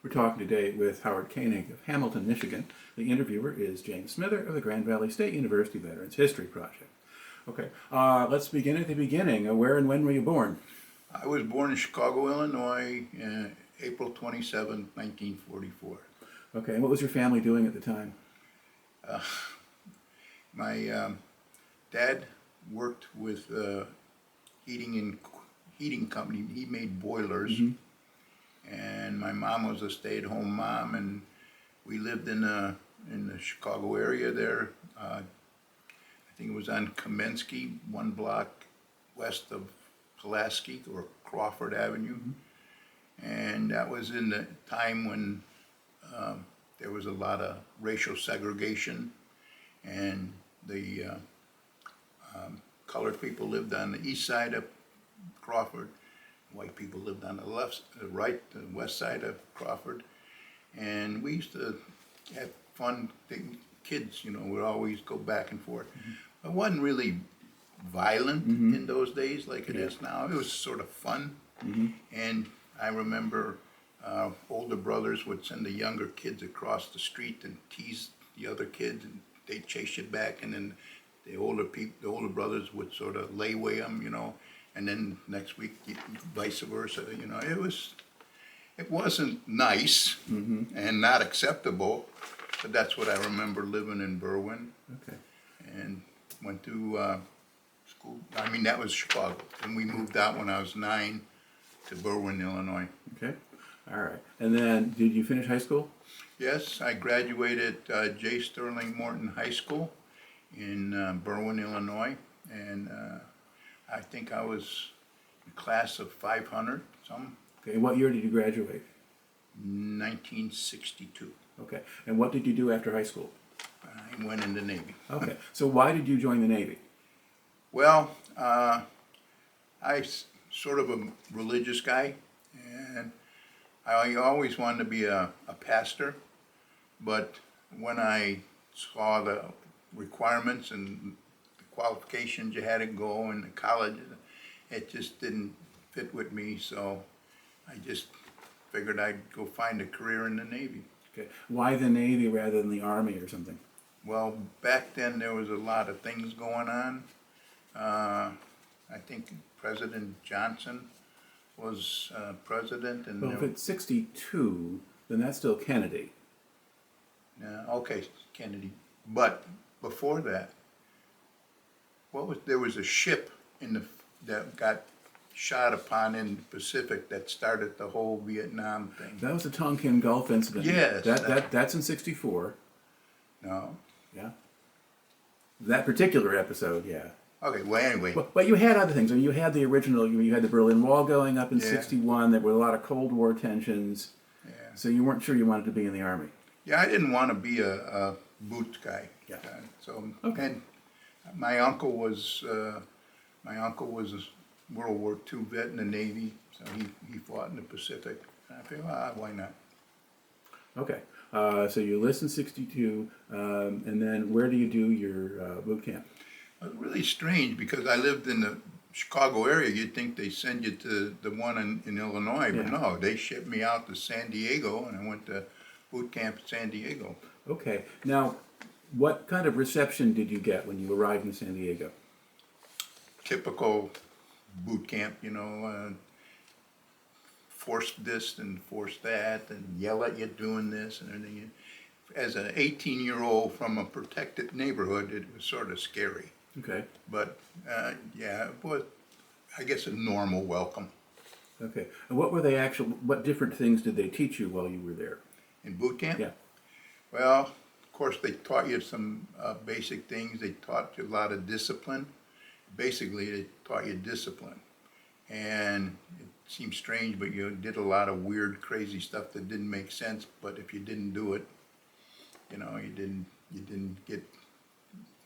We're talking today with Howard Koenig of Hamilton, Michigan. The interviewer is James Smither of the Grand Valley State University Veterans History Project. Okay, let's begin at the beginning. Where and when were you born? I was born in Chicago, Illinois, April 27, 1944. Okay, and what was your family doing at the time? My dad worked with heating company. He made boilers, and my mom was a stay-at-home mom, and we lived in the Chicago area there. I think it was on Kamensky, one block west of Pulaski or Crawford Avenue, and that was in the time when there was a lot of racial segregation, and the colored people lived on the east side of Crawford, white people lived on the west side of Crawford, and we used to have fun. Kids, would always go back and forth. It wasn't really violent in those days like it is now. It was sort of fun, and I remember older brothers would send the younger kids across the street and tease the other kids, and they'd chase you back, and then the older brothers would sort of layway them, and then next week vice versa. It wasn't nice and not acceptable, but that's what I remember living in Berwyn. Okay. And went to school. I mean, that was Chicago, and we moved out when I was 9 to Berwyn, Illinois. Okay, all right. And then, did you finish high school? Yes, I graduated J. Sterling Morton High School in Berwyn, Illinois, and I think I was in a class of 500, some. Okay, what year did you graduate? 1962. Okay, and what did you do after high school? I went in the Navy. Okay, so why did you join the Navy? Well, I'm sort of a religious guy, and I always wanted to be a pastor, but when I saw the requirements and the qualifications you had to go in the college, it just didn't fit with me, so I just figured I'd go find a career in the Navy. Okay, why the Navy rather than the Army or something? Well, back then there was a lot of things going on. I think President Johnson was president, and Well, if it's 62, then that's still Kennedy. okay, Kennedy. But before that, there was a ship that got shot upon in the Pacific that started the whole Vietnam thing. That was the Tonkin Gulf incident. Yes. That's in 64. No. Yeah. That particular episode, yeah. Okay, well, anyway. But you had other things. I mean, you had the original, you had the Berlin Wall going up in Yeah. 61. There were a lot of Cold War tensions. Yeah. So you weren't sure you wanted to be in the Army. Yeah, I didn't want to be a boot guy. Yeah. Okay. And my uncle was a World War II vet in the Navy, so he fought in the Pacific. And I figured, why not? Okay. So you list in 62, and then where do you do your boot camp? It was really strange because I lived in the Chicago area. You'd think they send you to the one in Illinois, but no, they shipped me out to San Diego, and I went to boot camp in San Diego. Okay. Now, what kind of reception did you get when you arrived in San Diego? Typical boot camp, force this and force that, and yell at you doing this and everything. As an 18-year-old from a protected neighborhood, it was sort of scary. Okay. But yeah, it was, I guess, a normal welcome. Okay. And what different things did they teach you while you were there? In boot camp? Yeah. Well, of course, they taught you some basic things. They taught you a lot of discipline. Basically, they taught you discipline. And it seems strange, but you did a lot of weird, crazy stuff that didn't make sense. But if you didn't do it, you didn't get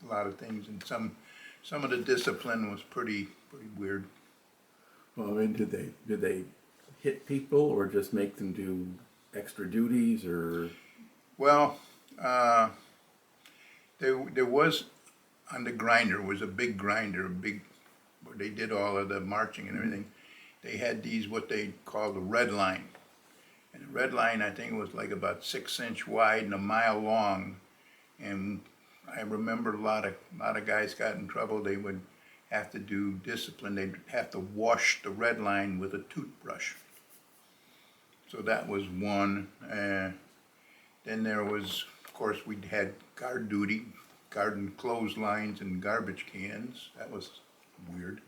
a lot of things. And some of the discipline was pretty weird. Well, I mean, did they hit people or just make them do extra duties or? Well, there was on the grinder was a big grinder, where they did all of the marching and everything. They had these what they call the red line, And the red line, I think, was like about 6 inch wide and a mile long. And I remember a lot of guys got in trouble. They would have to do discipline. They'd have to wash the red line with a toothbrush. So that was one. Then there was, of course, we had guard duty, guarding clotheslines and garbage cans. That was weird.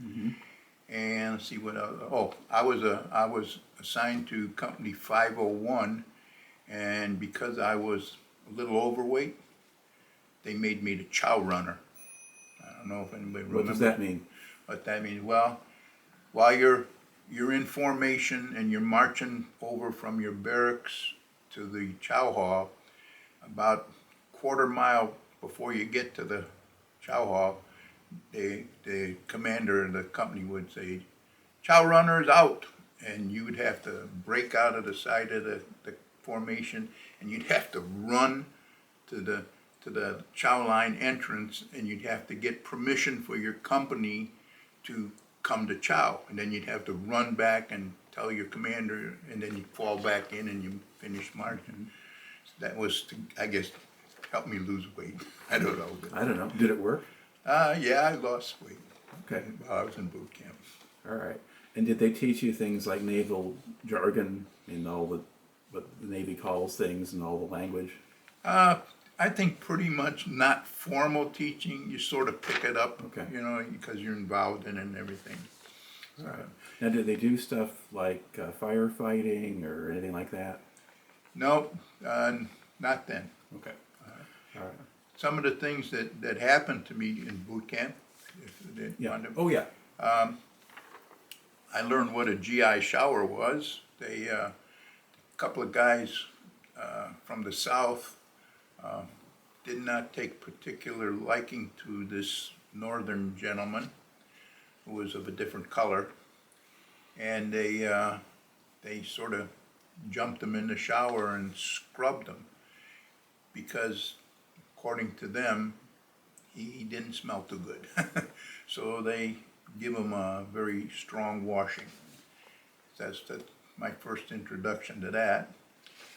And let's see what else. Oh, I was assigned to Company 501, and because I was a little overweight, they made me the chow runner. I don't know if anybody remembers. What does that mean? What that means? Well, while you're in formation and you're marching over from your barracks to the chow hall, about quarter mile before you get to the chow hall, the commander of the company would say, "Chow runners out," and you would have to break out of the side of the formation, and you'd have to run to the chow line entrance, and you'd have to get permission for your company to come to chow, and then you'd have to run back and tell your commander, and then you fall back in and you finish marching. So that was to, I guess, help me lose weight. I don't know. I don't know. Did it work? Yeah, I lost weight. Okay. While I was in boot camp. All right. And did they teach you things like naval jargon and all what the Navy calls things and all the language? I think pretty much not formal teaching. You sort of pick it up, Okay. you know, because you're involved in it and everything. All right. Now, did they do stuff like firefighting or anything like that? No, not then. Okay. All right. Some of the things that happened to me in boot camp, Yeah. Oh, yeah. I learned what a GI shower was. A couple of guys from the South did not take particular liking to this northern gentleman who was of a different color, and they sort of jumped him in the shower and scrubbed him because, according to them, he didn't smell too good. So they give him a very strong washing. That's my first introduction to that.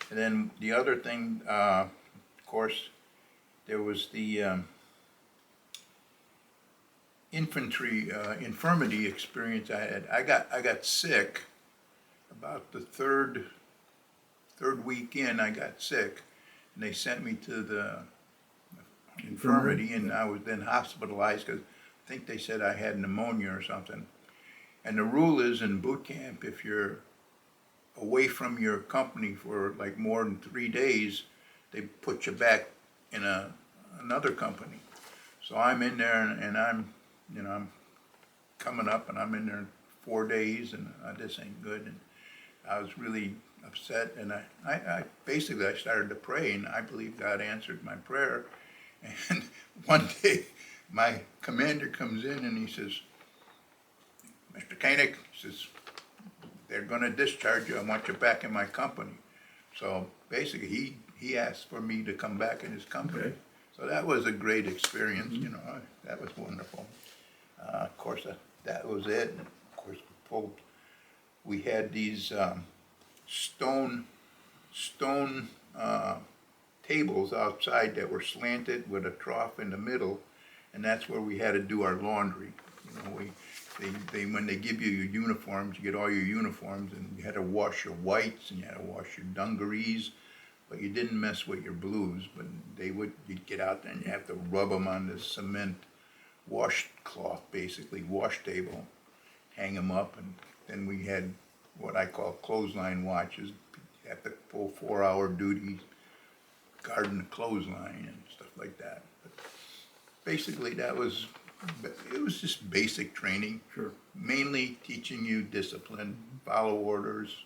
And then the other thing, of course, there was the infirmity experience I had. I got sick about the third week in. I got sick, and they sent me to the infirmary, and I was then hospitalized because I think they said I had pneumonia or something. And the rule is in boot camp, if you're away from your company for like more than 3 days, they put you back in another company. So I'm in there, and I'm coming up, and I'm in there 4 days, and this ain't good. And I was really upset, and I basically I started to pray, and I believe God answered my prayer. And one day, my commander comes in and he says, "Mr. Koenig," he says, "they're going to discharge you. I want you back in my company." So basically, he asked for me to come back in his company. Okay. So that was a great experience. You know, that was wonderful. Of course, that was it. And of course, we had these stone tables outside that were slanted with a trough in the middle, and that's where we had to do our laundry. You know, when they give you your uniforms, you get all your uniforms, and you had to wash your whites and you had to wash your dungarees, but you didn't mess with your blues. But you'd get out there and you have to rub them on this cement washcloth, basically wash table, hang them up, and then we had what I call clothesline watches. You have to pull 4-hour duties, guarding the clothesline and stuff like that. But basically, it was just basic training. Sure. Mainly teaching you discipline, follow orders,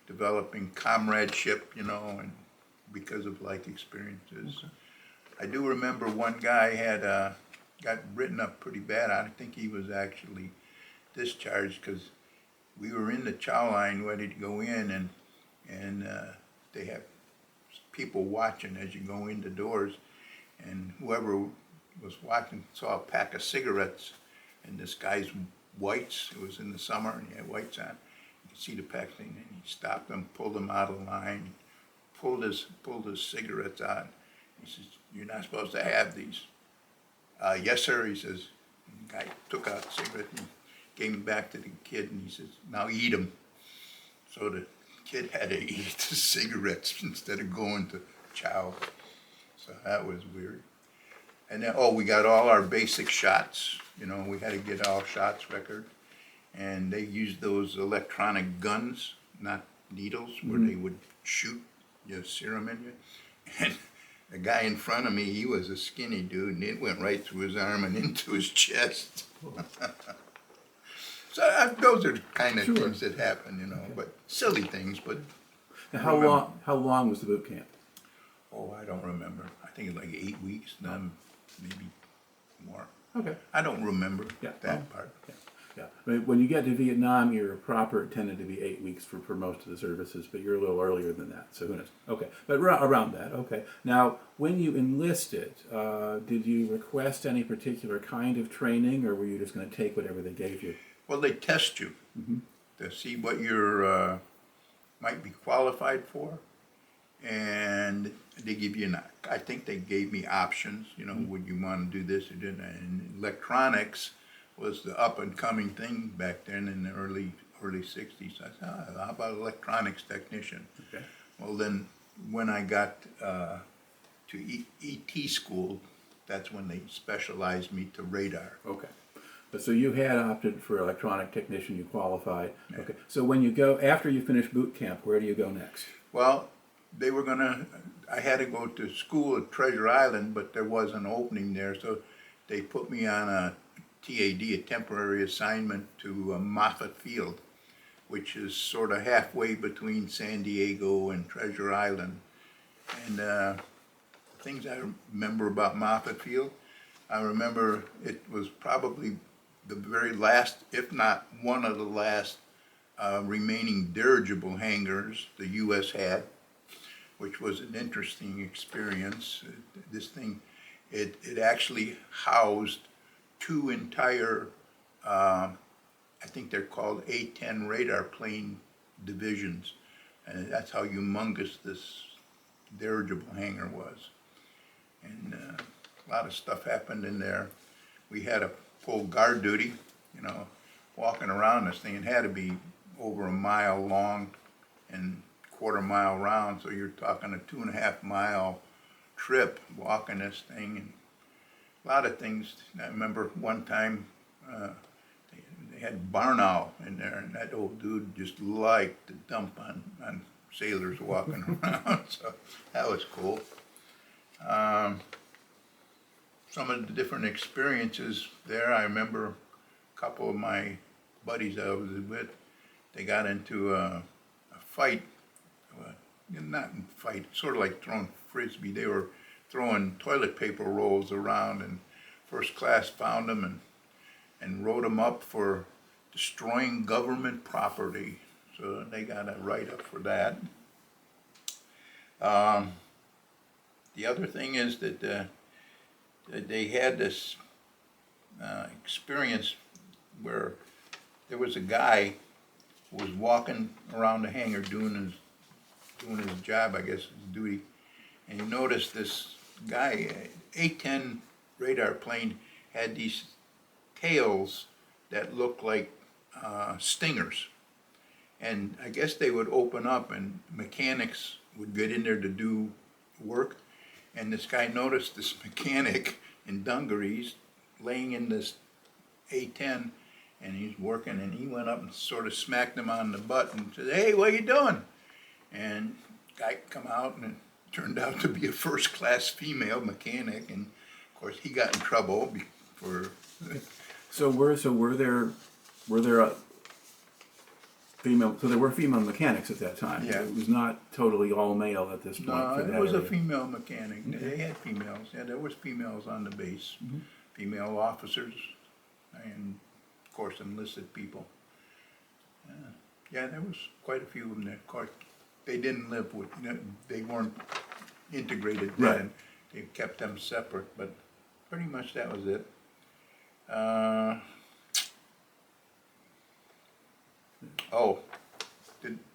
developing comradeship, you know, and because of like experiences. Okay. I do remember one guy got written up pretty bad. I think he was actually discharged because we were in the chow line ready to go in, and they have people watching as you go in the doors, and whoever was watching saw a pack of cigarettes in this guy's whites. It was in the summer, and he had whites on. see the pack thing, and he stopped them, pulled them out of line, pulled his cigarettes out. He says, "You're not supposed to have these." "Yes, sir," he says. And the guy took out the cigarette and gave him back to the kid, and he says, "Now eat them." So the kid had to eat the cigarettes instead of going to chow. So that was weird. And then, we got all our basic shots. We had to get all shots record. And they used those electronic guns, not needles, where they would shoot serum in you. And the guy in front of me, he was a skinny dude, and it went right through his arm and into his chest. So those are the kind of things that happen, but silly things. But Now, how long was the boot camp? I don't remember. I think it's like 8 weeks, maybe more. Okay. I don't remember that part. Yeah. Yeah. I mean, when you get to Vietnam, your proper tended to be 8 weeks for most of the services, but you're a little earlier than that. So who knows? Okay, but around that. Okay. Now, when you enlisted, did you request any particular kind of training, or were you just going to take whatever they gave you? Well, they test you to see what you're might be qualified for, and they give you I think they gave me options. Would you want to do this or do that? And electronics was the up and coming thing back then in the early 60s. I said, how about electronics technician? Okay. Well, then when I got to ET school, that's when they specialized me to radar. Okay. So you had opted for electronic technician, you qualified. Yeah. Okay. So when you go, after you finish boot camp, where do you go next? Well, I had to go to school at Treasure Island, but there was an opening there, so they put me on a TAD, a temporary assignment to Moffett Field, which is sort of halfway between San Diego and Treasure Island. And things I remember about Moffett Field, I remember it was probably the very last, if not one of the last, remaining dirigible hangars the U.S. had, which was an interesting experience. This thing, it actually housed two entire, I think they're called A-10 radar plane divisions, and that's how humongous this dirigible hangar was. And a lot of stuff happened in there. We had a full guard duty, walking around this thing. It had to be over a mile long and quarter-mile round, so you're talking a 2.5 mile trip walking this thing. And a lot of things. I remember one time they had barn owl in there, and that old dude just liked to dump on sailors walking around, so that was cool. Some of the different experiences there, I remember a couple of my buddies I was with, they got into a fight, not a fight, sort of like throwing frisbee. They were throwing toilet paper rolls around, and first class found them and wrote them up for destroying government property. So they got a write-up for that. The other thing is that they had this experience where there was a guy who was walking around the hangar doing his job, I guess, his duty, and he noticed this guy, A-10 radar plane, had these tails that looked like stingers, and I guess they would open up and mechanics would get in there to do work. And this guy noticed this mechanic in dungarees laying in this A-10, and he's working, and he went up and sort of smacked him on the butt and said, "Hey, what are you doing?" And the guy come out, and it turned out to be a first-class female mechanic, and of course he got in trouble for. So were there female? So there were female mechanics at that time. Yeah. It was not totally all male at this point. No, for that it was a area. female mechanic. Okay. They had females. Yeah, there was females on the base, female officers, and of course enlisted people. Yeah, there was quite a few of them there. Of course, they didn't live with. They weren't integrated then. Right. They kept them separate, but pretty much that was it.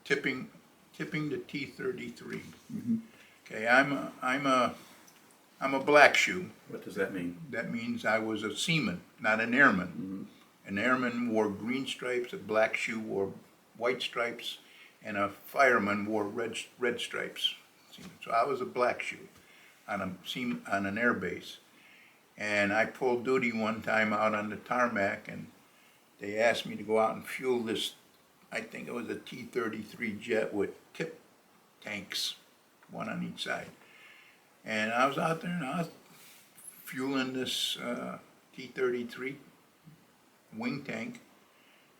tipping the T-33. Mhm. Okay, I'm a black shoe. What does that mean? That means I was a seaman, not an airman. An airman wore green stripes, a black shoe wore white stripes, and a fireman wore red stripes. So I was a black shoe on an air base. And I pulled duty one time out on the tarmac, and they asked me to go out and fuel this, I think it was a T-33 jet with tip tanks, one on each side. And I was out there and I was fueling this T-33 wing tank.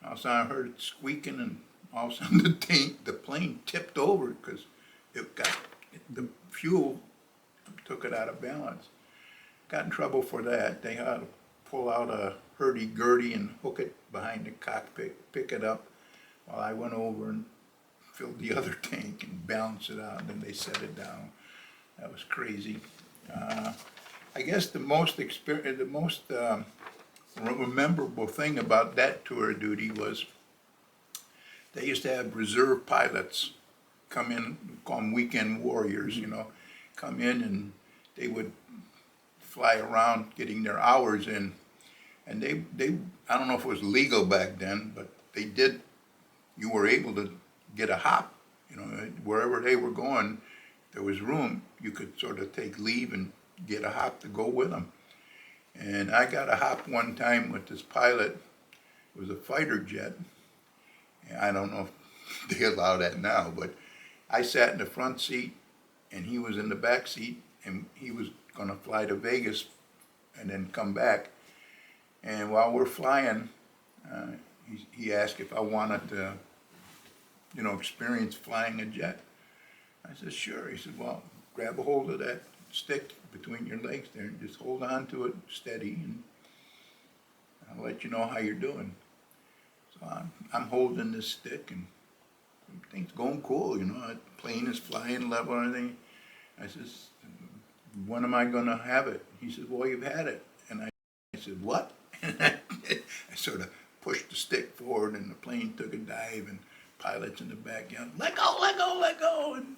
All of a sudden I heard it squeaking, and all of a sudden the plane tipped over because the fuel took it out of balance. Got in trouble for that. They had to pull out a hurdy-gurdy and hook it behind the cockpit, pick it up, while I went over and filled the other tank and balanced it out, and then they set it down. That was crazy. I guess the most memorable thing about that tour of duty was they used to have reserve pilots come in, call them weekend warriors, you know, come in, and they would fly around getting their hours in. And they I don't know if it was legal back then, but you were able to get a hop, you know, wherever they were going, there was room, you could sort of take leave and get a hop to go with them. And I got a hop one time with this pilot. It was a fighter jet. And I don't know if they allow that now, but I sat in the front seat and he was in the back seat, and he was going to fly to Vegas and then come back. And while we're flying, he asked if I wanted to, you know, experience flying a jet. I said, sure. He said, well, grab a hold of that stick between your legs there and just hold on to it steady, and I'll let you know how you're doing. So I'm holding this stick, and things going cool, you know. The plane is flying level and everything. I says, when am I going to have it? He said, well, you've had it. And I said, what? And I sort of pushed the stick forward, and the plane took a dive, and pilots in the back yelled, let go, let go, let go, and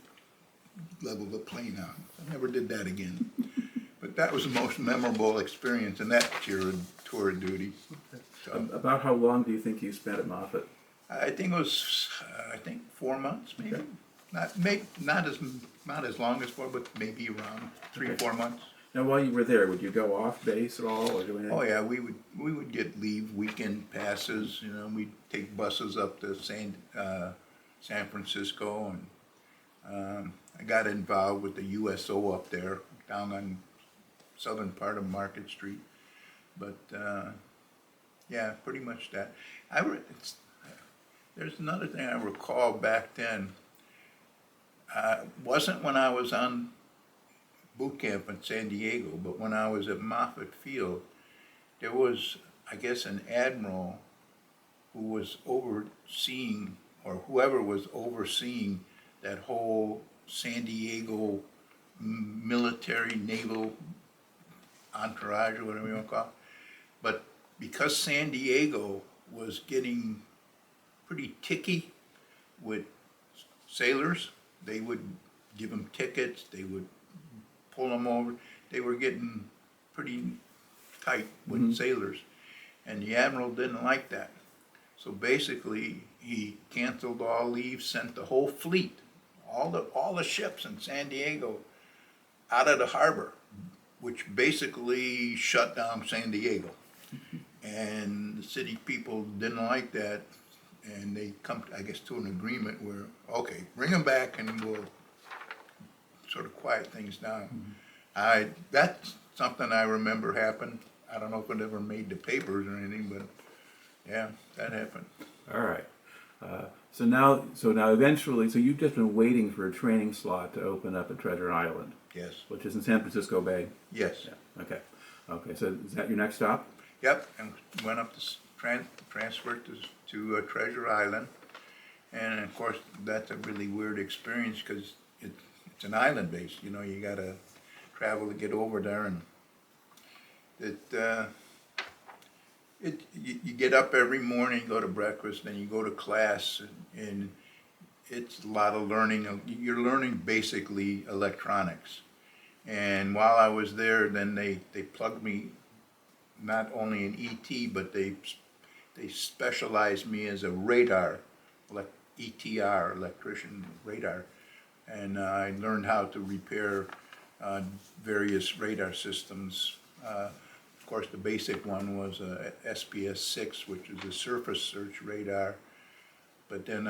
leveled the plane out. I never did that again. But that was the most memorable experience in that tour of duty. So, About how long do you think you spent at Moffett? I think it was 4 months, maybe. Okay. Not as long as 4, but maybe around 3-4 months. Now, while you were there, would you go off base at all, or do anything? Oh yeah, we would get leave weekend passes. You know, we'd take buses up to San Francisco, and I got involved with the USO up there, down on southern part of Market Street. But yeah, pretty much that. There's another thing I recall back then. Wasn't when I was on boot camp in San Diego, but when I was at Moffett Field, there was, I guess, an admiral who was overseeing, or whoever was overseeing, that whole San Diego military naval entourage, or whatever you want to call it. But because San Diego was getting pretty ticky with sailors, they would give them tickets, they would pull them over. They were getting pretty tight with sailors, and the admiral didn't like that. So basically, he canceled all leave, sent the whole fleet, all the ships in San Diego, out of the harbor, which basically shut down San Diego. And the city people didn't like that, and they come, I guess, to an agreement where, okay, bring them back and we'll sort of quiet things down. That's something I remember happened. I don't know if it ever made the papers or anything, but yeah, that happened. All right. So now eventually, so you've just been waiting for a training slot to open up at Treasure Island. Yes. Which is in San Francisco Bay. Yes. Yeah. Okay. Okay. So is that your next stop? Yep. And went up to transferred to Treasure Island, and of course that's a really weird experience because it's an island base. You know, you got to travel to get over there, and you get up every morning, go to breakfast, then you go to class, and it's a lot of learning. You're learning basically electronics. And while I was there, then they plugged me not only in ET, but they specialized me as a radar, ETR, electrician radar. And I learned how to repair various radar systems. Of course, the basic one was a SPS-6, which is a surface search radar. But then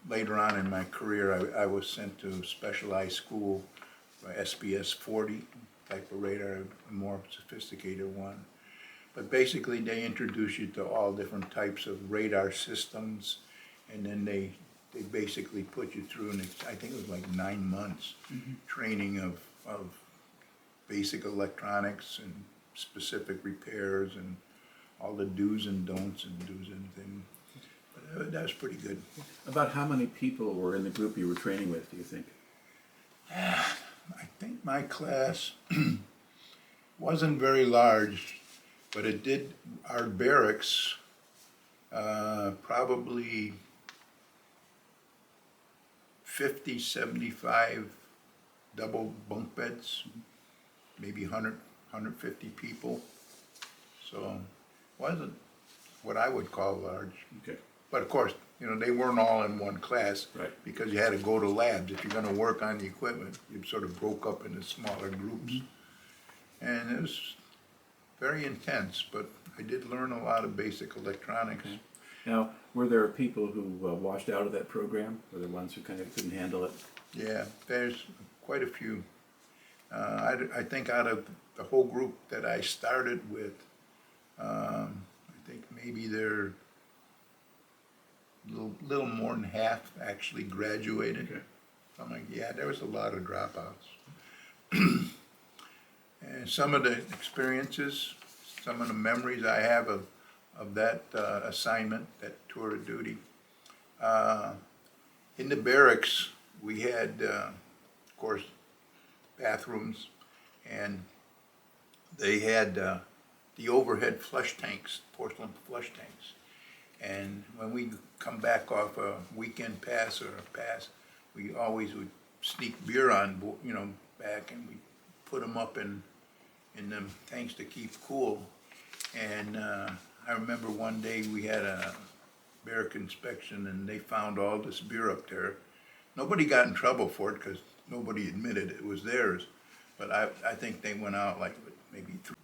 later on in my career, I was sent to specialized school for SPS-40 type of radar, a more sophisticated one. But basically, they introduce you to all different types of radar systems, and then they basically put you through, I think it was like 9 months training of basic electronics and specific repairs and all the do's and don'ts and do's and things. But that was pretty good. About how many people were in the group you were training with, do you think? I think my class wasn't very large, but it did, our barracks, probably 50, 75 double bunk beds, maybe 100, 150 people. So wasn't what I would call large. Okay. But of course, you know, they weren't all in one class, Right. because you had to go to labs. If you're going to work on the equipment, you sort of broke up into smaller groups. And it was very intense, but I did learn a lot of basic electronics. Okay. Now, were there people who washed out of that program? Were there ones who kind of couldn't handle it? Yeah, there's quite a few. I think out of the whole group that I started with, I think maybe they're little more than half actually graduated. Okay. I'm like, yeah, there was a lot of dropouts. And some of the experiences, some of the memories I have of that assignment, that tour of duty. In the barracks, we had, of course, bathrooms, and they had the overhead flush tanks, porcelain flush tanks. And when we come back off a weekend pass or a pass, we always would sneak beer on, you know, back, and we put them up in them tanks to keep cool. And I remember one day we had a barrack inspection, and they found all this beer up there. Nobody got in trouble for it because nobody admitted it was theirs, but I think they went out like maybe 3.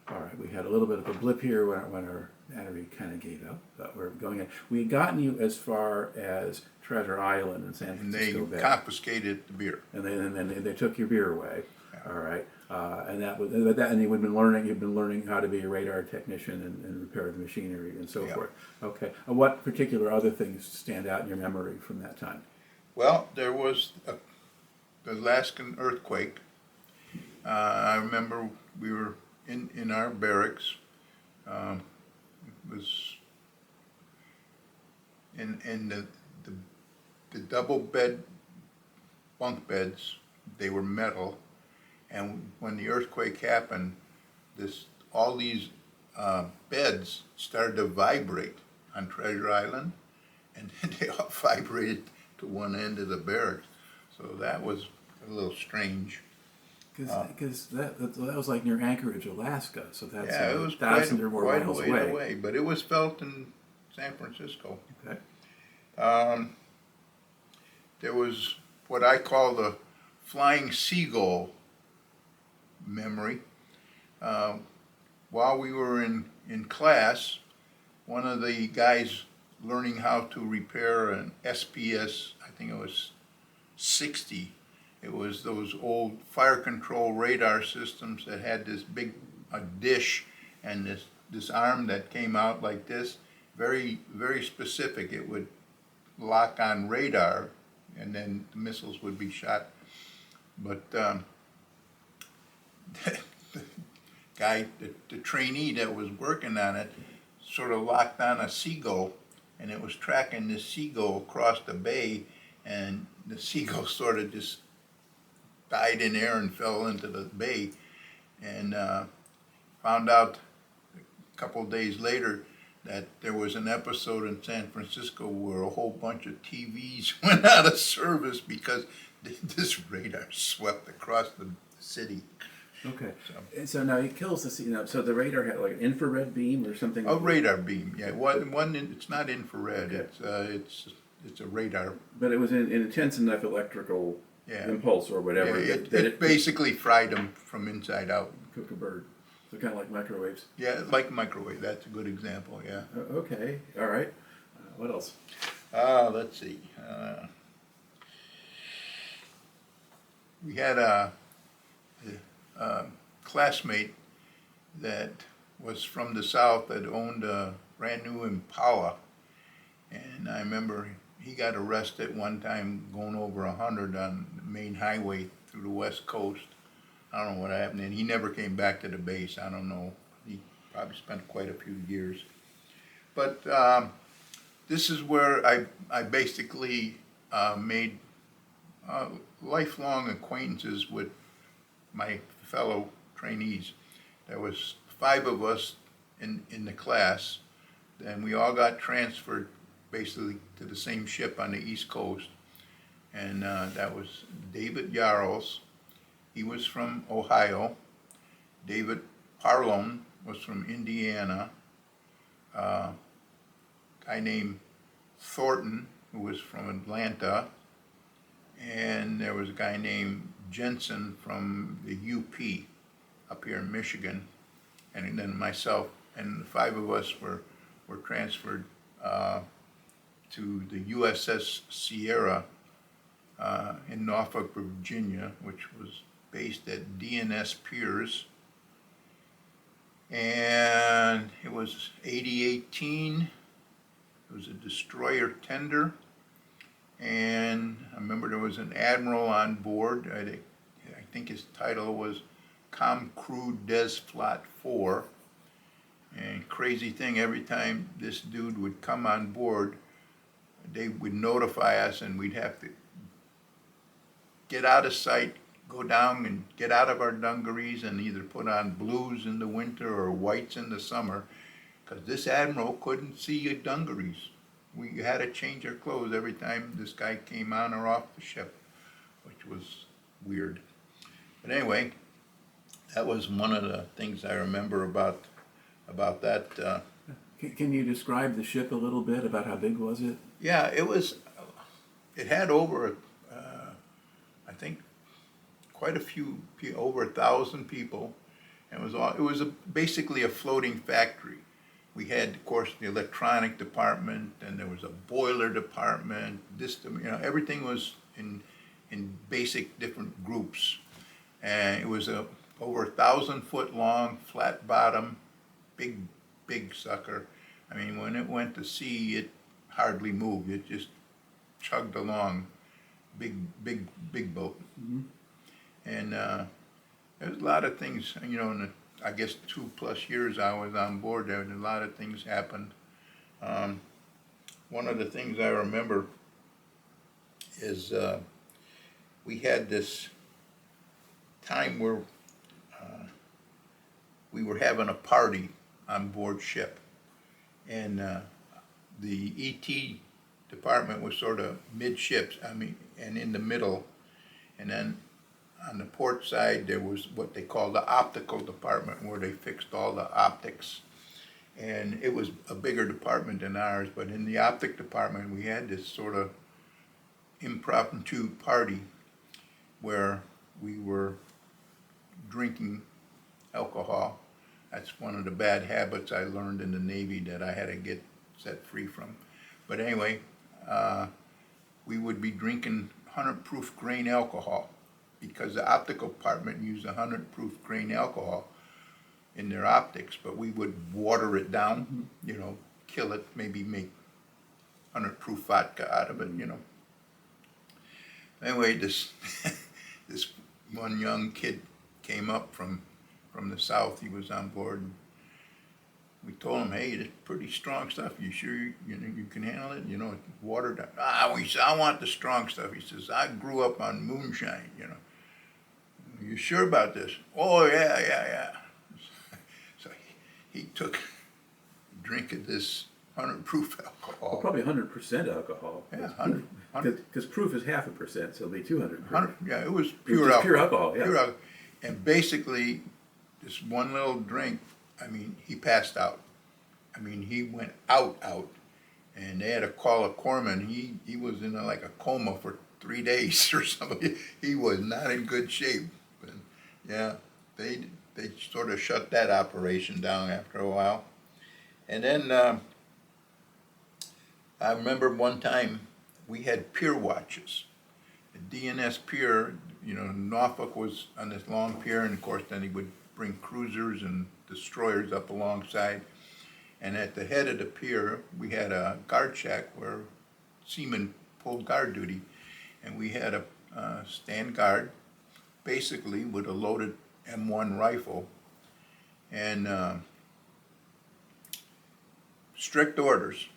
All right, we had a little bit of a blip here when our battery kind of gave out, but we're going in. We had gotten you as far as Treasure Island in San And Francisco they Bay. confiscated the beer. And then they took your beer away. Yeah. All right, and that was that. And you've been learning how to be a radar technician and repair the machinery and so Yeah. forth. Okay, what particular other things stand out in your memory from that time? Well, there was the Alaskan earthquake. I remember we were in our barracks. It was in the double bed bunk beds. They were metal, and when the earthquake happened, all these beds started to vibrate on Treasure Island, and they all vibrated to one end of the barracks. So that was a little strange. Because that was like near Anchorage, Alaska. So that's Yeah, it was thousands or more quite a miles ways away, but it was felt in San Francisco. Okay. There was what I call the flying seagull memory. While we were in class, one of the guys learning how to repair an SPS, I think it was 60. It was those old fire control radar systems that had this big dish and this arm that came out like this, very, very specific. It would lock on radar, and then the missiles would be shot. But the guy, the trainee that was working on it, sort of locked on a seagull, and it was tracking this seagull across the bay, and the seagull sort of just died in air and fell into the bay, and found out a couple of days later that there was an episode in San Francisco where a whole bunch of TVs went out of service because this radar swept across the city. Okay. So, And so now it kills so the radar had like an infrared beam or something? a radar beam, yeah. It's not infrared. Okay. It's a radar. But it was an intense enough electrical Yeah. impulse or whatever Yeah, that it basically fried them from inside out. cook a bird. So kind of like microwaves. Yeah, like microwave. That's a good example. Yeah. Okay. All right. What else? Let's see. We had a classmate that was from the South that owned a brand new Impala, and I remember he got arrested one time going over 100 on the main highway through the West Coast. I don't know what happened, and he never came back to the base. I don't know. He probably spent quite a few years. But this is where I basically made lifelong acquaintances with my fellow trainees. There was 5 of us in the class, and we all got transferred basically to the same ship on the East Coast. And that was David Yarrows. He was from Ohio. David Parlone was from Indiana. Guy named Thornton, who was from Atlanta. And there was a guy named Jensen from the UP up here in Michigan. And then myself. And the 5 of us were transferred to the USS Sierra in Norfolk, Virginia, which was based at DNS Piers. And it was 8018. It was a destroyer tender. And I remember there was an admiral on board. I think his title was Com Crew Des Flot 4. And crazy thing, every time this dude would come on board, they would notify us and we'd have to get out of sight, go down and get out of our dungarees and either put on blues in the winter or whites in the summer, because this admiral couldn't see your dungarees. We had to change our clothes every time this guy came on or off the ship, which was weird. But anyway, that was one of the things I remember about that. Can you describe the ship a little bit? About how big was it? Yeah, it had over, I think, quite a few, over 1,000 people. And it was basically a floating factory. We had, of course, the electronic department, and there was a boiler department. Everything was in basic different groups. And it was over 1,000-foot long, flat bottom, big sucker. I mean, when it went to sea, it hardly moved. It just chugged along. Big boat. Mm-hmm. And there's a lot of things, in the, I guess 2+ years I was on board there, a lot of things happened. One of the things I remember is we had this time where we were having a party on board ship, and the ET department was sort of midships, and in the middle, and then on the port side there was what they called the optical department, where they fixed all the optics, and it was a bigger department than ours. But in the optic department we had this sort of impromptu party where we were drinking alcohol. That's one of the bad habits I learned in the Navy that I had to get set free from. But anyway, we would be drinking 100 proof grain alcohol, because the optical department used 100 proof grain alcohol in their optics, but we would water it down, kill it, maybe make 100 proof vodka out of it, Anyway, this one young kid came up from the South. He was on board. And we told him, "Hey, it's pretty strong stuff. You sure you can handle it? It's watered down." We said, "I want the strong stuff." He says, "I grew up on moonshine. You sure about this?" "Oh yeah." So he took a drink of this 100 proof alcohol. Well, probably 100% alcohol. Yeah, 100. Because proof is 0.5%, so it'll be 200. 100, yeah, it was It was pure just alcohol. pure alcohol, yeah. Pure alcohol. And basically, this one little drink, I mean, he passed out. I mean, he went out. And they had to call a corpsman. He was in like a coma for 3 days or something. He was not in good shape. But yeah, they sort of shut that operation down after a while. And then I remember one time we had pier watches. The DNS pier, you know, Norfolk was on this long pier, and of course then he would bring cruisers and destroyers up alongside. And at the head of the pier, we had a guard shack where seamen pulled guard duty. And we had a stand guard, basically with a loaded M1 rifle. And strict orders.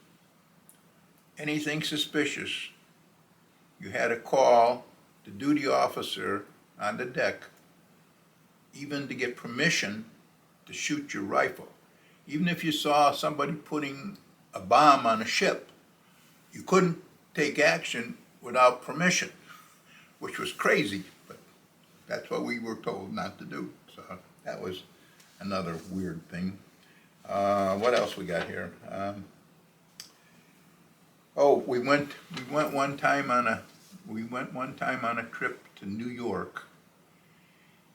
Anything suspicious, you had to call the duty officer on the deck, even to get permission to shoot your rifle. Even if you saw somebody putting a bomb on a ship, you couldn't take action without permission, which was crazy, but that's what we were told not to do. So that was another weird thing. What else we got here? We went one time on a trip to New York,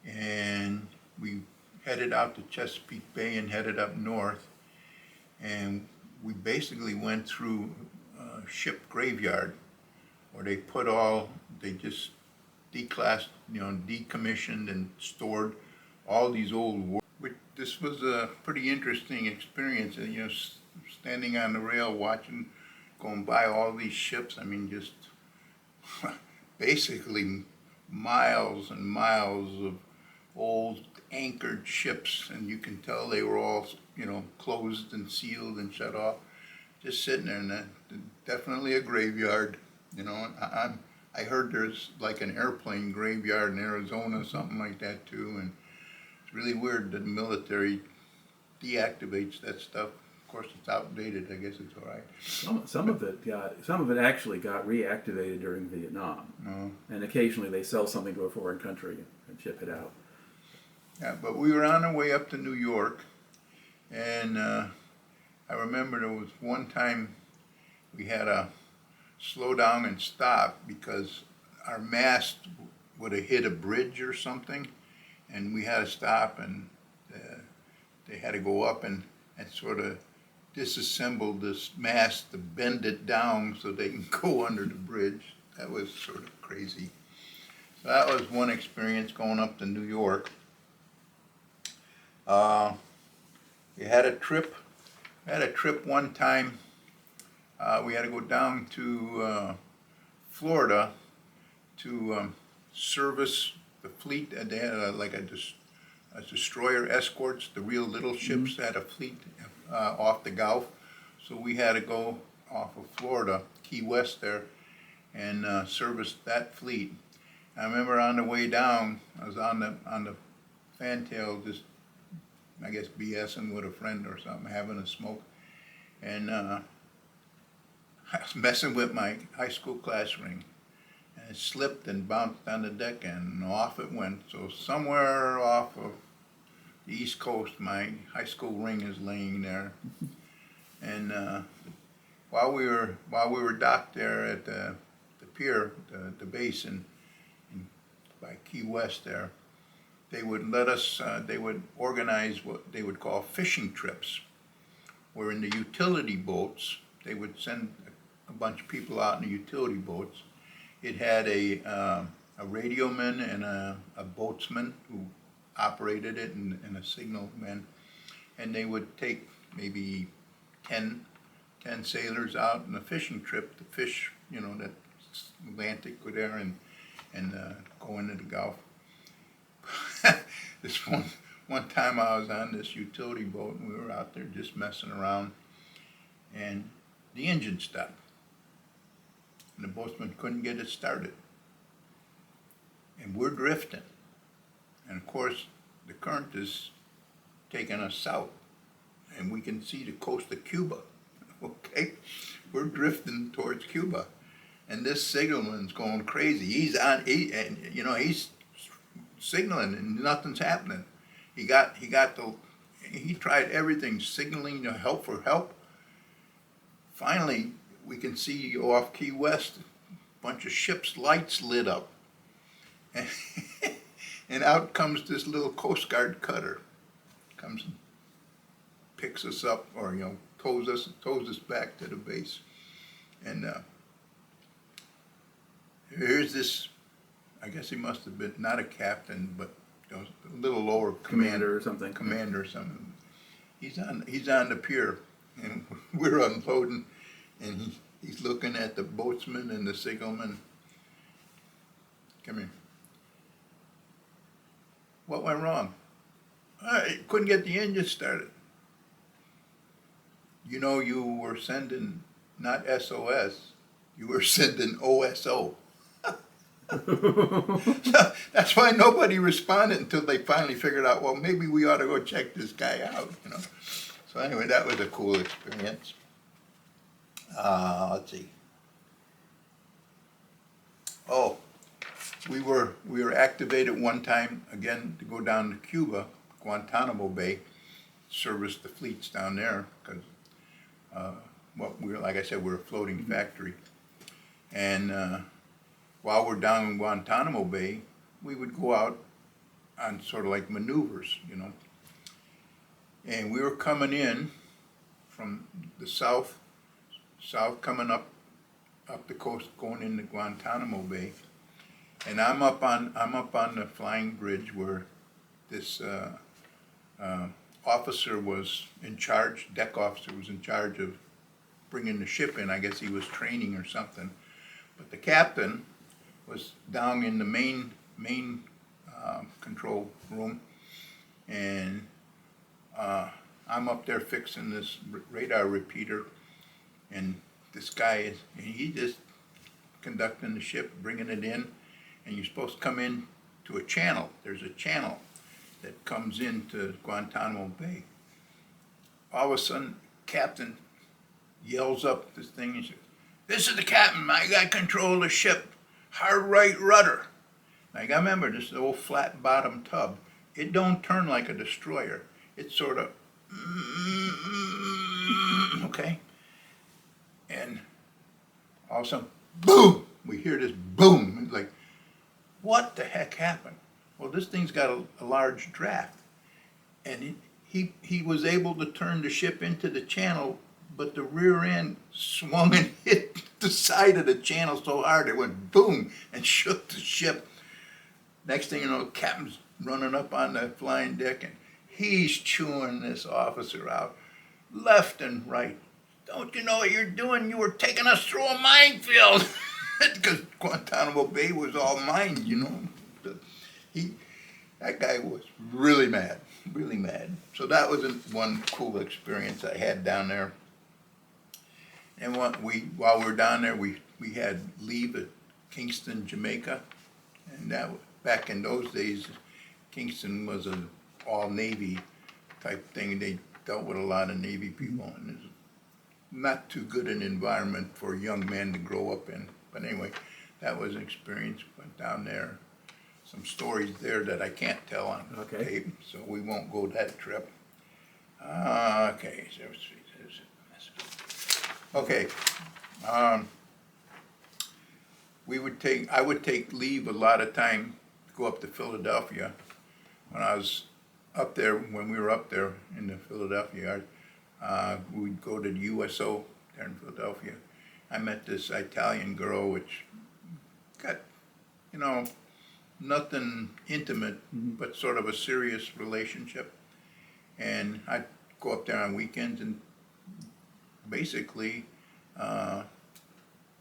and we headed out to Chesapeake Bay and headed up north, and we basically went through a ship graveyard where they just declassed, decommissioned and stored all these old. This was a pretty interesting experience, standing on the rail watching, going by all these ships. I mean, just basically miles and miles of old anchored ships, and you can tell they were all, closed and sealed and shut off, just sitting there. And definitely a graveyard, I heard there's like an airplane graveyard in Arizona, something like that too, and it's really weird that the military deactivates that stuff. Of course, it's outdated. I guess it's all right. Some of it actually got reactivated during Vietnam, and occasionally they sell something to a foreign country and ship it out. Yeah, but we were on our way up to New York, and I remember there was one time we had to slow down and stop because our mast would have hit a bridge or something, and we had to stop, and they had to go up and sort of disassemble this mast to bend it down so they can go under the bridge. That was sort of crazy. So that was one experience going up to New York. We had a trip one time. We had to go down to Florida to service the fleet. They had a destroyer escorts, the real little ships had a fleet off the Gulf. So we had to go off of Florida, Key West there, and service that fleet. I remember on the way down, I was on the fantail, just I guess BSing with a friend or something, having a smoke, and I was messing with my high school class ring, and it slipped and bounced on the deck, and off it went. So somewhere off of the East Coast, my high school ring is laying there, and while we were docked there at the pier, the base in by Key West there, they would let us, they would organize what they would call fishing trips, where in the utility boats, they would send a bunch of people out in the utility boats. It had a radioman and a boatsman who operated it, and a signalman, and they would take maybe 10 sailors out on a fishing trip to fish, that Atlantic go there and go into the Gulf. This one time I was on this utility boat, and we were out there just messing around, and the engine stopped, and the boatsman couldn't get it started, and we're drifting, and of course the current is taking us south, and we can see the coast of Cuba. Okay, we're drifting towards Cuba, and this signalman's going crazy. He's on, and you know, he's signaling, and nothing's happening. He tried everything, signaling, you know, help for help. Finally, we can see off Key West, a bunch of ships' lights lit up, and out comes this little Coast Guard cutter, comes and picks us up, or you know, tows us back to the base. And here's this, I guess he must have been not a captain, but you know, a little lower Commander or something. Commander or something. He's on the pier, and we're unloading, and he's looking at the boatsman and the signalman. Come here. What went wrong? I couldn't get the engine started. You know, you were sending not SOS, you were sending OSO. So that's why nobody responded until they finally figured out, well, maybe we ought to go check this guy out, you know. So anyway, that was a cool experience. Let's see. Oh, we were activated one time again to go down to Cuba, Guantanamo Bay, service the fleets down there, because like I said, we're a floating factory. And while we're down in Guantanamo Bay, we would go out on sort of like maneuvers, you know. And we were coming in from the south coming up the coast, going into Guantanamo Bay. And I'm up on the flying bridge where this officer was in charge, deck officer was in charge of bringing the ship in. I guess he was training or something. But the captain was down in the main control room, and I'm up there fixing this radar repeater, and this guy he just conducting the ship, bringing it in, and you're supposed to come in to a channel. There's a channel that comes into Guantanamo Bay. All of a sudden, captain yells up this thing and says, "This is the captain. I got control of the ship. Hard right rudder." Now you gotta remember, this is an old flat bottom tub. It don't turn like a destroyer. It's sort of, okay? And all of a sudden, boom! We hear this boom. It's like, what the heck happened? Well, this thing's got a large draft. And he was able to turn the ship into the channel, but the rear end swung and hit the side of the channel so hard it went boom and shook the ship. Next thing you know, the captain's running up on the flying deck, and he's chewing this officer out left and right. "Don't you know what you're doing? You were taking us through a minefield." Because Guantanamo Bay was all mine, you know. That guy was really mad, really mad. So that was one cool experience I had down there. And while we were down there, we had leave at Kingston, Jamaica, and that back in those days, Kingston was an all-Navy type thing. They dealt with a lot of Navy people, and it's not too good an environment for a young man to grow up in. But anyway, that was an experience. Went down there. Some stories there that I can't tell on tape, so we won't go that trip. Okay, okay. I would take leave a lot of time to go up to Philadelphia. When I was up there, when we were up there in the Philadelphia yard, we'd go to the USO there in Philadelphia. I met this Italian girl, which got, you know, nothing intimate, but sort of a serious relationship. And I'd go up there on weekends and basically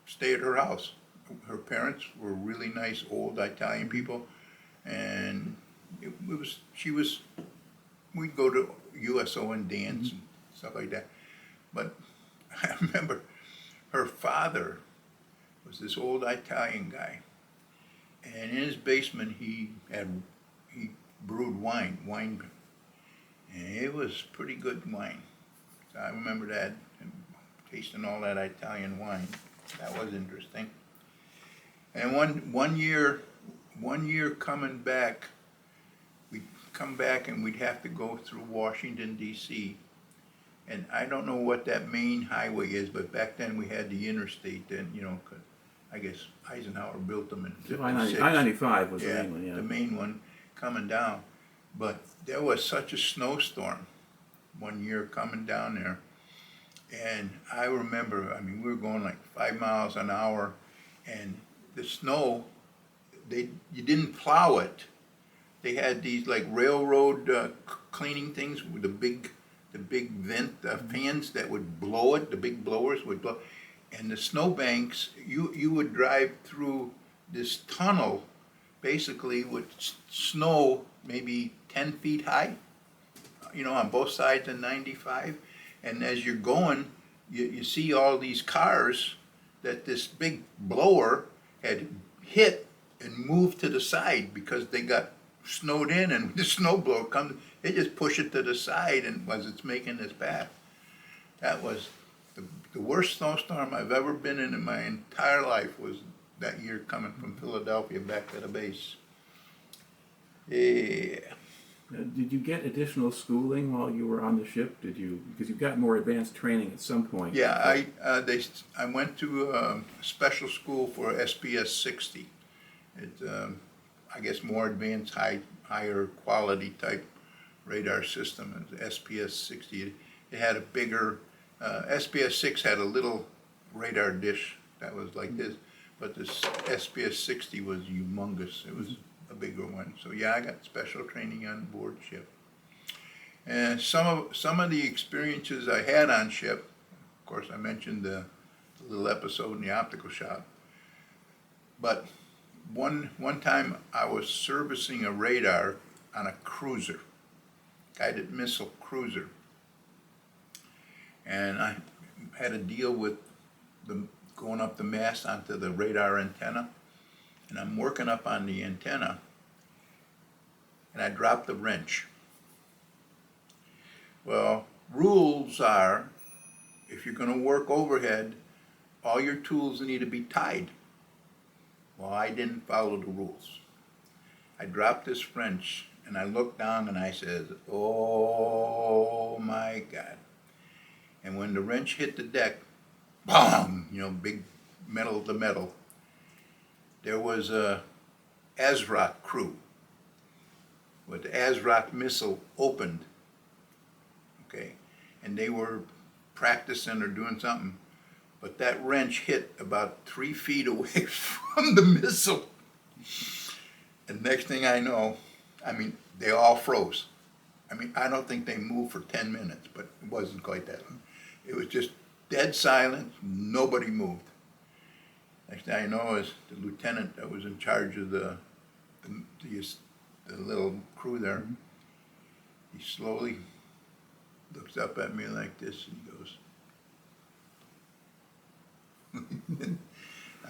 stay at her house. Her parents were really nice, old Italian people, and we'd go to USO and dance and stuff like that. But I remember her father was this old Italian guy, and in his basement he brewed wine, and it was pretty good wine. So I remember that, and tasting all that Italian wine. That was interesting. And one year coming back, we'd come back and we'd have to go through Washington, D.C. And I don't know what that main highway is, but back then we had the interstate then, you know, 'cause I guess Eisenhower built them in '56. I-95 was the Yeah, main one, yeah. the main one coming down. But there was such a snowstorm one year coming down there. And I remember, I mean, we were going like 5 miles an hour, and the snow, you didn't plow it. They had these like railroad cleaning things with the big vent fans that would blow it. The big blowers would blow. And the snowbanks, you would drive through this tunnel, basically with snow maybe 10 feet high, you know, on both sides of 95. And as you're going, you see all these cars that this big blower had hit and moved to the side because they got snowed in, and the snowblower comes, they just push it to the side, and as it's making this path. That was the worst snowstorm I've ever been in my entire life, was that year coming from Philadelphia back to the base. Yeah. Did you get additional schooling while you were on the ship? Did you, because you got more advanced training at some point? Yeah, I went to a special school for SPS 60. It's I guess more advanced, higher quality type radar system. SPS 60. It had a bigger SPS 6 had a little radar dish that was like this, but this SPS 60 was humongous. It was a bigger one. So yeah, I got special training on board ship. And some of the experiences I had on ship, of course I mentioned the little episode in the optical shop, but one time I was servicing a radar on a cruiser, guided missile cruiser, and I had to deal with going up the mast onto the radar antenna, and I'm working up on the antenna, and I dropped the wrench. Well, rules are, if you're going to work overhead, all your tools need to be tied. Well, I didn't follow the rules. I dropped this wrench, and I looked down and I said, oh my God. And when the wrench hit the deck, BOOM! You know, big metal to metal. There was a ASROC crew with the ASROC missile opened, okay, and they were practicing or doing something, but that wrench hit about 3 feet away from the missile. And next thing I know, I mean, they all froze. I mean, I don't think they moved for 10 minutes, but it wasn't quite that long. It was just dead silent, nobody moved. Next thing I know is the lieutenant that was in charge of the little crew there, he slowly looks up at me like this and goes,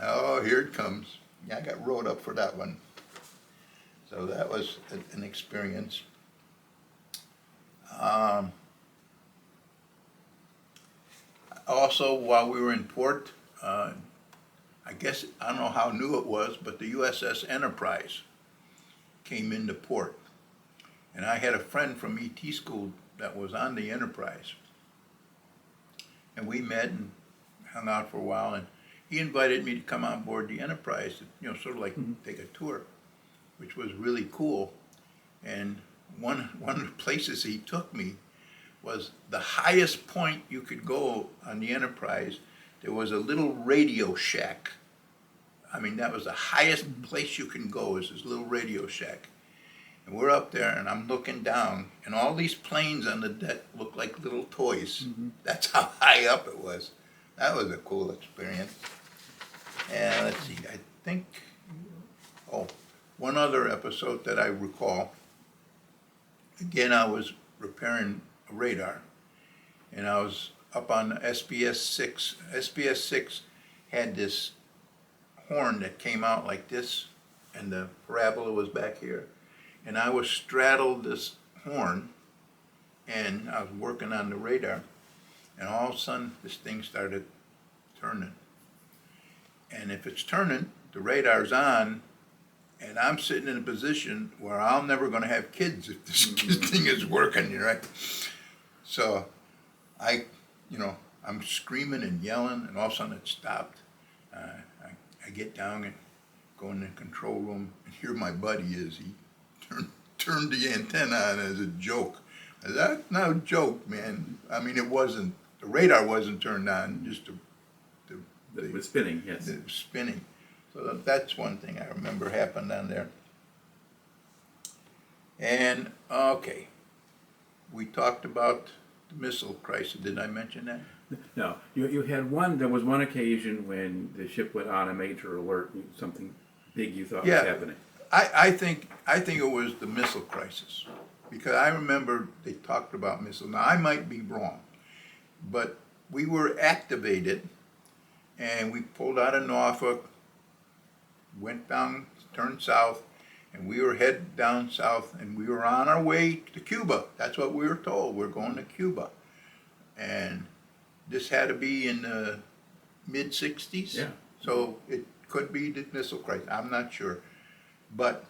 oh, here it comes. Yeah, I got rode up for that one. So that was an experience. Also, while we were in port, I guess, I don't know how new it was, but the USS Enterprise came into port. And I had a friend from ET school that was on the Enterprise. And we met and hung out for a while, and he invited me to come on board the Enterprise, you know, sort of like take a tour, which was really cool. And one of the places he took me was the highest point you could go on the Enterprise. There was a little radio shack. I mean, that was the highest place you can go, is this little radio shack. And we're up there, and I'm looking down, and all these planes on the deck look like little toys. That's how high up it was. That was a cool experience. And let's see, I think, oh, one other episode that I recall. Again, I was repairing a radar, and I was up on SPS 6. SPS 6 had this horn that came out like this, and the parabola was back here. And I was straddled this horn, and I was working on the radar, and all of a sudden this thing started turning. And if it's turning, the radar's on, and I'm sitting in a position where I'm never going to have kids if this thing is working, right? So I'm screaming and yelling, and all of a sudden it stopped. I get down and go in the control room, and here my buddy is. He turned the antenna on as a joke. I said, that's not a joke, man. I mean, it wasn't, the radar wasn't turned on, just It was spinning, yes. it was spinning. So that's one thing I remember happened down there. And, okay, we talked about the missile crisis. Did I mention that? No, you had one, there was one occasion when the ship went on a major alert, something big you thought was happening. I think it was the missile crisis, because I remember they talked about missiles. Now, I might be wrong, but we were activated, and we pulled out of Norfolk, went down, turned south, and we were headed down south, and we were on our way to Cuba. That's what we were told. We're going to Cuba. And this had to be in the mid-60s. Yeah. So it could be the missile crisis. I'm not sure. But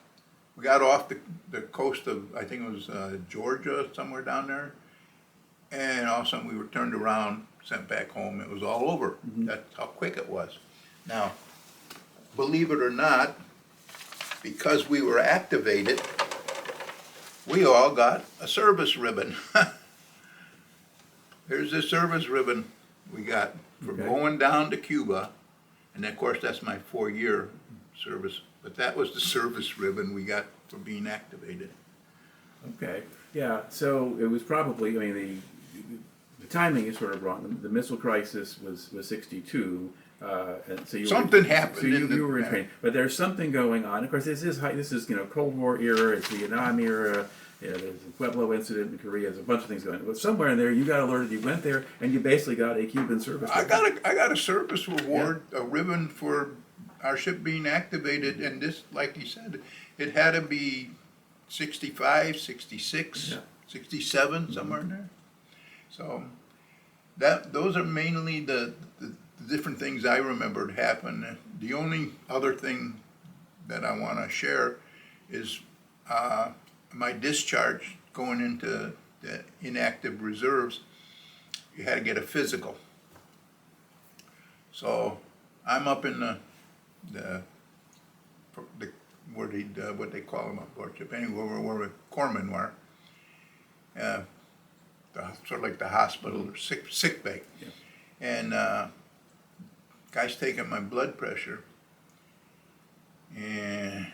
we got off the coast of, I think it was Georgia, somewhere down there. And all of a sudden we were turned around, sent back home. It was all over. Mm-hmm. That's how quick it was. Now, believe it or not, because we were activated, we all got a service ribbon. Here's the service ribbon we got for going down to Cuba. And of course, that's my 4-year service. But that was the service ribbon we got for being activated. Okay, yeah, so it was probably, I mean, the timing is sort of wrong. The missile crisis was 62. And so something happened. So you were in training, but there's something going on. Of course, this is Cold War era, it's Vietnam era. There's the Pueblo incident in Korea. There's a bunch of things going on. But somewhere in there, you got alerted. You went there, and you basically got a Cuban service. I got a service reward, a ribbon for our ship being activated. And this, like you said, it had to be 65, 66, 67, somewhere in there. So those are mainly the different things I remembered happened. The only other thing that I want to share is my discharge going into the inactive reserves. You had to get a physical. So I'm up in the what they call them on board ship, anyway, where the corpsmen were, sort of like the hospital or sick bay. Yeah. And guy's taking my blood pressure, and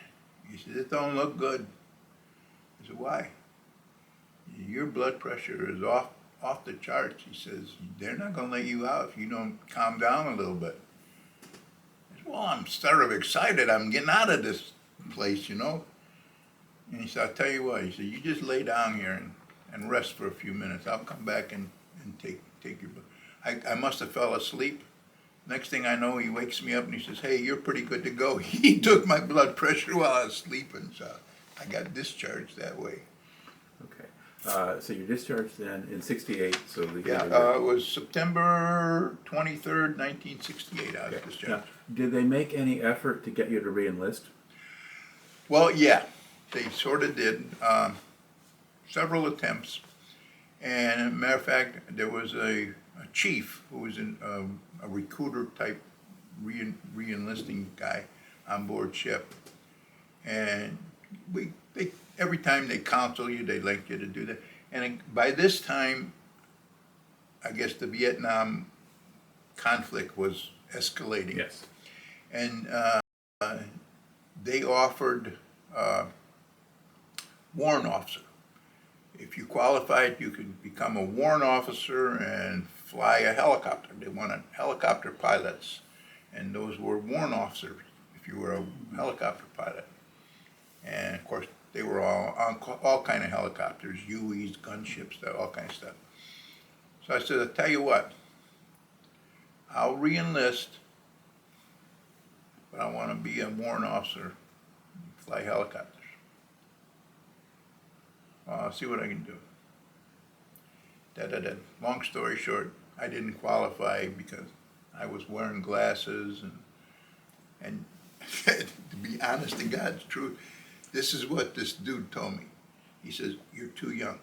he said, "It don't look good." I said, "Why?" "Your blood pressure is off the charts." He says, "They're not going to let you out if you don't calm down a little bit." I said, "Well, I'm sort of excited. I'm getting out of this place, you know." And he said, "I'll tell you what." He said, "You just lay down here and rest for a few minutes. I'll come back and take your blood." I must have fell asleep. Next thing I know, he wakes me up and he says, "Hey, you're pretty good to go." He took my blood pressure while I was sleeping, so I got discharged that way. Okay. So you're discharged then in 68. So it was September 23rd, 1968, I was discharged. Now, did they make any effort to get you to re-enlist? Well, yeah, they sort of did. Several attempts. And as a matter of fact, there was a chief who was a recruiter type re-enlisting guy on board ship. And every time they counsel you, they like you to do that. And by this time, I guess the Vietnam conflict was escalating. Yes. And they offered warrant officer. If you qualified, you could become a warrant officer and fly a helicopter. They wanted helicopter pilots, and those were warrant officers if you were a helicopter pilot. And of course, they were all on all kind of helicopters, UEs, gunships, all kind of stuff. So I said, "I'll tell you what, I'll re-enlist, but I want to be a warrant officer, fly helicopters. I'll see what I can do." Long story short, I didn't qualify because I was wearing glasses and to be honest to God's truth, this is what this dude told me. He says, "You're too young."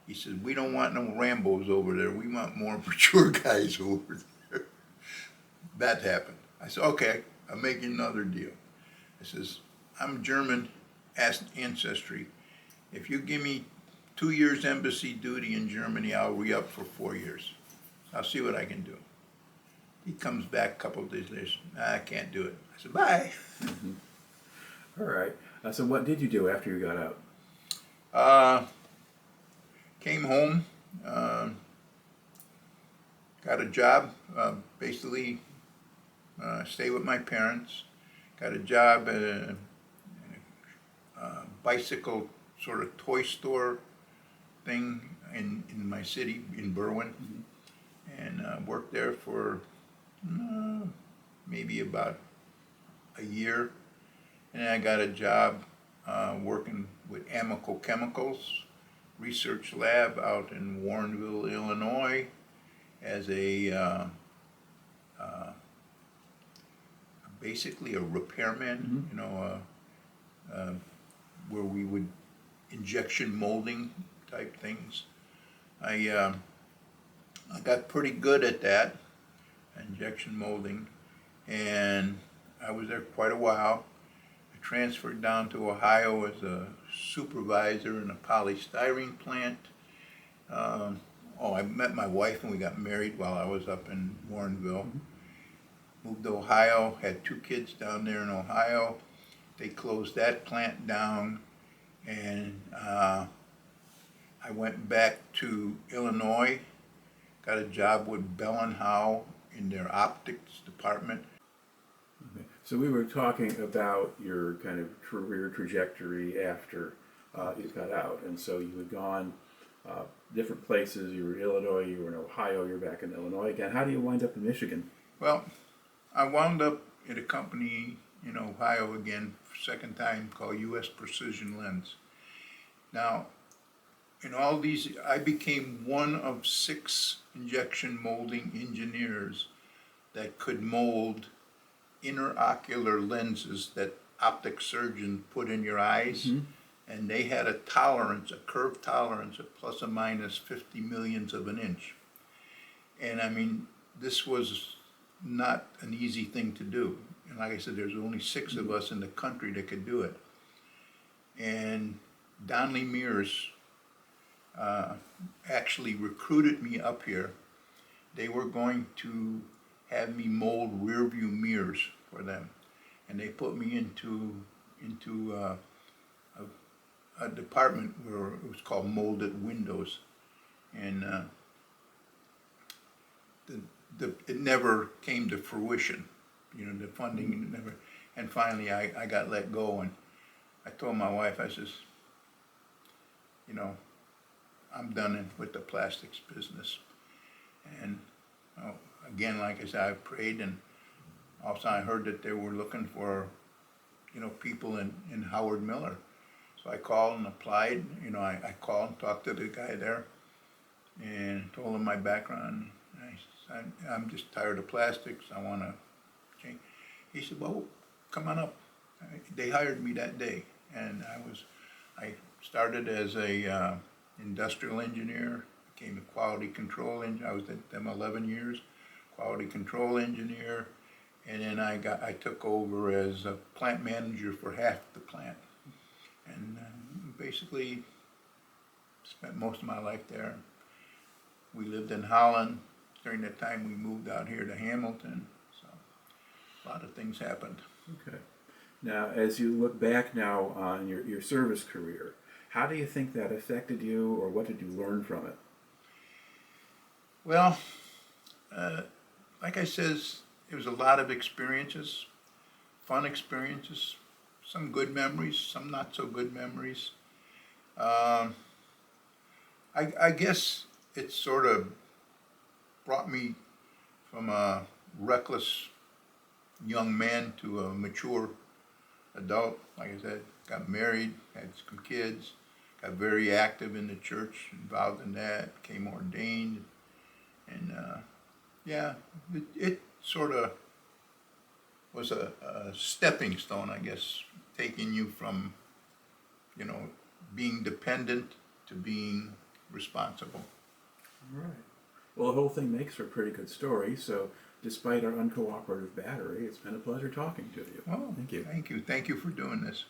He says, "We don't want no Rambos over there. We want more mature guys over there." That happened. I said, "Okay, I'm making another deal." I says, "I'm German ancestry. If you give me 2 years embassy duty in Germany, I'll re-up for 4 years. I'll see what I can do." He comes back a couple of days later. "I can't do it." I said, "Bye." All right. So what did you do after you got out? Came home, got a job, basically stayed with my parents, got a job at a bicycle sort of toy store thing in my city, in Berwyn, and worked there for maybe about a year. And then I got a job working with Amical Chemicals research lab out in Warrenville, Illinois, as a basically a repairman, you know, where we would injection molding type things. I got pretty good at that, injection molding, and I was there quite a while. I transferred down to Ohio as a supervisor in a polystyrene plant. I met my wife and we got married while I was up in Warrenville. Moved to Ohio, had 2 kids down there in Ohio. They closed that plant down, and I went back to Illinois, got a job with Bell and Howe in their optics department. Okay. So we were talking about your kind of career trajectory after you got out, and so you had gone different places. You were in Illinois, you were in Ohio, you're back in Illinois again. How do you wind up in Michigan? Well, I wound up at a company in Ohio again, second time, called US Precision Lens. Now, in all these, I became one of 6 injection molding engineers that could mold interocular lenses that optic surgeons put in your eyes. And they had a tolerance, a curve tolerance of plus or minus 50 millionths of an inch. And I mean, this was not an easy thing to do. And like I said, there's only 6 of us in the country that could do it. And Donley Mears actually recruited me up here. They were going to have me mold rear view mirrors for them. And they put me into a department where it was called molded windows. And it never came to fruition. You know, the funding never, and finally I got let go, and I told my wife, I says, you know, I'm done with the plastics business. And again, like I said, I prayed, and also I heard that they were looking for, you know, people in Howard Miller. So I called and applied. You know, I called and talked to the guy there and told him my background. I said, I'm just tired of plastics. I want to change. He said, well, come on up. They hired me that day, and I started as a industrial engineer, became a quality control engineer. I was at them 11 years, quality control engineer, and then I took over as a plant manager for half the plant, and basically spent most of my life there. We lived in Holland. During that time, we moved out here to Hamilton, so a lot of things happened. Okay. Now, as you look back now on your service career, how do you think that affected you, or what did you learn from it? Well, like I says, it was a lot of experiences, fun experiences, some good memories, some not so good memories. I guess it sort of brought me from a reckless young man to a mature adult. Like I said, got married, had some kids, got very active in the church, involved in that, became ordained, And yeah, it sort of was a stepping stone, I guess, taking you from, you know, being dependent to being responsible. Right. Well, the whole thing makes for a pretty good story, so despite our uncooperative battery, it's been a pleasure talking to you. Oh, Thank you. Thank you. Thank you for doing this.